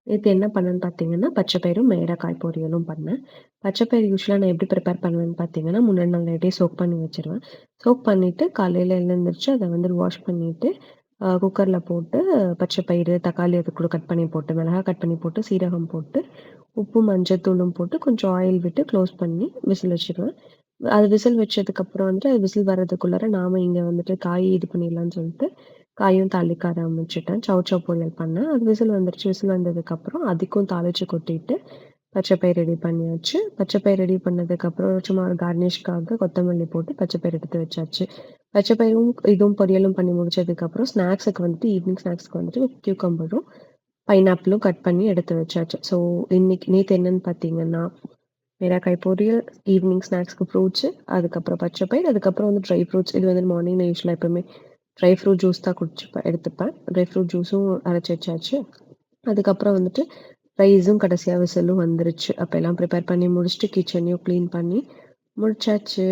நேத்து என்ன பண்ணேன்னு பார்த்தீங்கன்னா, பச்சை பயிரும், மேரக்காய் பொரியலும் பண்ணேன். பச்சை பயிறு யூசுவலா நான் எப்படி ப்ரிப்பேர் பண்ணுவேன்னு பார்த்தீங்கன்னா, முன்னாடி நாள் நைட்டே சோக் பண்ணி வச்சுருவேன். சோக் பண்ணிட்டு காலையில எழுந்திரிச்சு அத வந்து வாஷ் பண்ணிட்டு, குக்கர்ல போட்டு பச்சை பயிறு, தக்காளி அது கூட கட் பண்ணி போட்டு, மிளகாய் கட் பண்ணி போட்டு, சீரகம் போட்டு, உப்பு, மஞ்சத்தூளும் போட்டு கொஞ்சம் ஆயில் விட்டு க்ளோஸ் பண்ணி விசில் வச்சுருவேன். அது விசில் வச்சதுக்கப்புறம் வந்துட்டு, அது விசில் வர்றதுக்குள்ளார நாம இங்க வந்துட்டு காய் இது பண்ணிடலான்னு சொல்லிட்டு, காயும் தாளிக்க ஆரம்பிச்சுட்டேன். சௌசௌ பொரியல் பண்ணேன். அது விசில் வந்துருச்சு. விசில் வந்ததுக்கப்புறம் அதுக்கும் தாளிச்சு கொட்டிட்டு, பச்சை பயிறு ரெடி பண்ணியாச்சு. பச்சை பயிறு ரெடி பண்ணதுக்கப்புறம் சும்மா ஒரு கார்னிஷ்க்காக கொத்தமல்லி போட்டு பச்சை பயிறு எடுத்து வச்சாச்சு. பச்சை பயிரும் இதுவும் பொரியலும் பண்ணி முடிச்சதுக்கப்புறம் ஸ்நாக்ஸுக்கு வந்துட்டு ஈவினிங் ஸ்நாக்ஸ்க்கு வந்துட்டு கியூக்கம்பரும், பைனாப்பிளும் கட் பண்ணி எடுத்து வச்சாச்சு. ஸோ இன்னைக்கு நேத்து என்னன்னு பார்த்தீங்கன்னா, மிளகாய் பொரியல், ஈவினிங் ஸ்நாக்ஸ்க்கு ஃப்ரூட்ஸு, அதுக்கப்புறம் பச்சை பயிறு, அதுக்கப்புறம் வந்து ட்ரை ஃப்ரூட்ஸ். இது வந்து மார்னிங் நான் யூசுவலா எப்பவுமே ட்ரை ஃப்ரூட் ஜூஸ் தான் எடுத்துப்பேன். ட்ரை ஃப்ரூட் ஜூஸும் அரைச்சு வச்சாச்சு. அதுக்கப்புறம் வந்துட்டு ரைஸும் கடைசியா விசிலும் வந்துருச்சு. அப்ப எல்லாம் ப்ரிப்பேர் பண்ணி முடிச்சுட்டு கிச்சனையும் கிளீன் பண்ணி முடிச்சாச்சு.